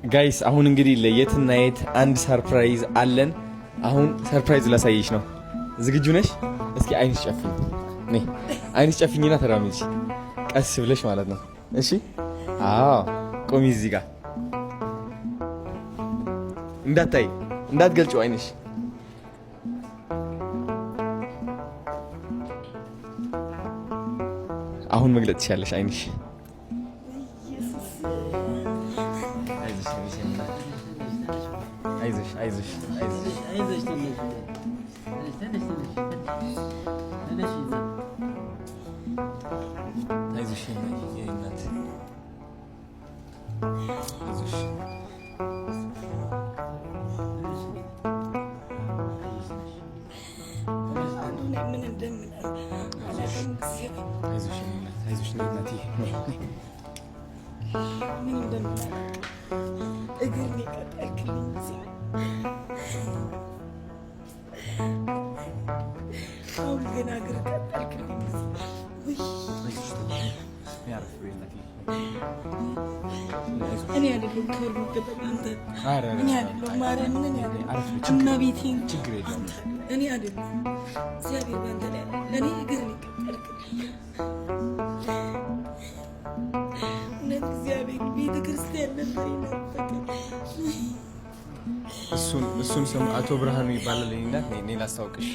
ጋይስ አሁን እንግዲህ ለየትና የት አንድ ሰርፕራይዝ አለን። አሁን ሰርፕራይዝ ላሳየሽ ነው። ዝግጁ ነሽ? እስኪ አይንሽ ጨፍኝ። ነይ አይንሽ ጨፍኝና ተራመጂ፣ ቀስ ብለሽ ማለት ነው። እሺ? አዎ ቆሚ እዚህ ጋር እንዳታይ እንዳትገልጪው አይንሽ። አሁን መግለጽ ትችያለሽ አይንሽ። አይዞሽ አይዞሽ አይዞሽ አይዞሽ አይዞሽ የእናት አይዞሽ አይዞሽ እናቴ ምን እንደምናደርግ እግር ይቀጥልክልኝ አሁን ገና እግር ቀጠልክልኝ። እኔ አይደለም ክብር የሚገባኝ አንተ። እኔ አይደለም ማርያምን፣ እኔ አይደለም እመቤቴን፣ እኔ አይደለም እግዚአብሔር ባንተ ላይ ለእኔ እግር ይቀጠልክልኝ። እውነት እግዚአብሔር ቤተክርስቲያን ነበር ይናፈቀኝ። እሱን ስም አቶ ብርሃኑ ይባላል። እኔ ላስታውቅሽ።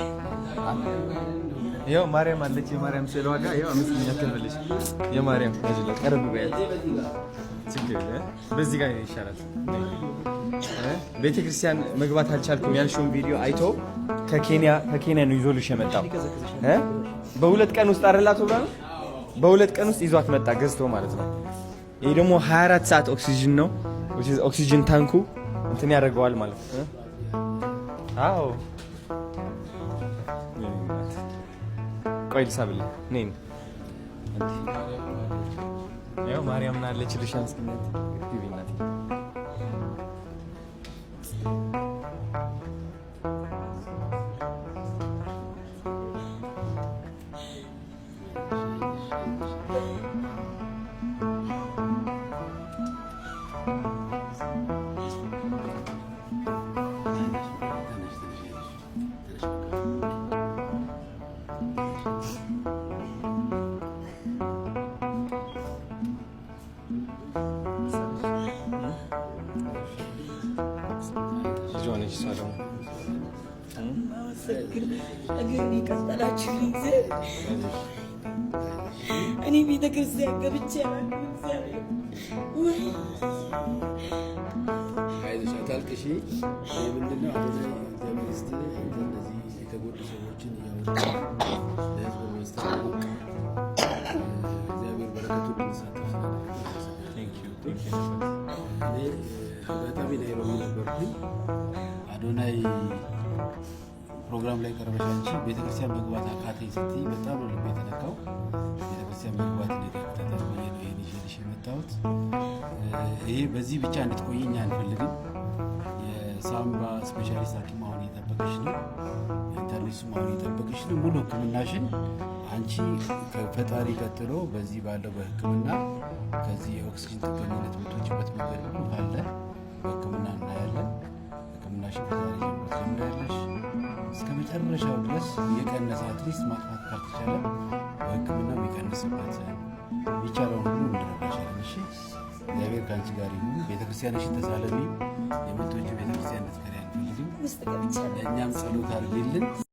ያው ማርያም አለች። የማርያም ስዕል ዋጋ ያው አምስተኛ ተበለሽ የማርያም ልጅ ቀረብ በያት ችግር በዚህ ጋር ይሻላል። ቤተክርስቲያን መግባት አልቻልኩም ያልሽውን ቪዲዮ አይቶ ከኬንያ ነው ይዞልሽ የመጣው። በሁለት ቀን ውስጥ አይደል አቶ ብርሃኑ? በሁለት ቀን ውስጥ ይዟት መጣ ገዝቶ ማለት ነው። ይሄ ደግሞ 24 ሰዓት ኦክሲጅን ነው። ኦክሲጅን ታንኩ እንትን ያደርገዋል ማለት ነው። አዎ ቆይ ልሳብልህ። ነኝ ያው ማርያም ናለች ልሻን ስክነት ዲቪናቲ ጆንሽ ሰላም እኔ ቤተክርስቲያን ገብቼ አይዞሽ አታልቅሺ። ምንድነው እንደዚህ የተጎዱ ሰዎችን ለህዝብ ማስተዋወቅ እግዚአብሔር በረከቱን እንዲሳተፍ አጋጣሚ ናይሮቢ ነበርኩኝ። አዶናይ ፕሮግራም ላይ ቀረበሽ አንቺ ቤተክርስቲያን መግባት አቃተኝ ስትይ በጣም ነው ልቤ የተነካው። ቤተክርስቲያን መግባት ይዤልሽ የመጣሁት ይሄ በዚህ ብቻ እንድትቆይኝ አንፈልግም። የሳምባ ስፔሻሊስት ሐኪም አሁን እየጠበቀሽ ነው። ኢንተርኔትሱም አሁን እየጠበቀሽ ነው። ሙሉ ሕክምናሽን አንቺ ከፈጣሪ ቀጥሎ በዚህ ባለው በሕክምና ከዚህ የኦክሲጅን ጥገኝነት የምትወጪበት መንገድ ሁሉ ካለ በሕክምና እናያለን። ሕክምናሽን ከዛሬ ጀምሮ ትጀምሪያለሽ እስከ መጨረሻው ድረስ የቀነሰ አትሊስት ማጥፋት ካልተቻለ በሕክምና የሚቀንስበት የሚቻለውን ሁሉ እንድረዳሻለን። እሺ እግዚአብሔር ከአንቺ ጋር ይሁን። ቤተክርስቲያንሽን ተሳለሚ። የምትወጪው ቤተክርስቲያን እንድትቀሪ አንፈልግም። እኛም ጸሎት አድርጊልን።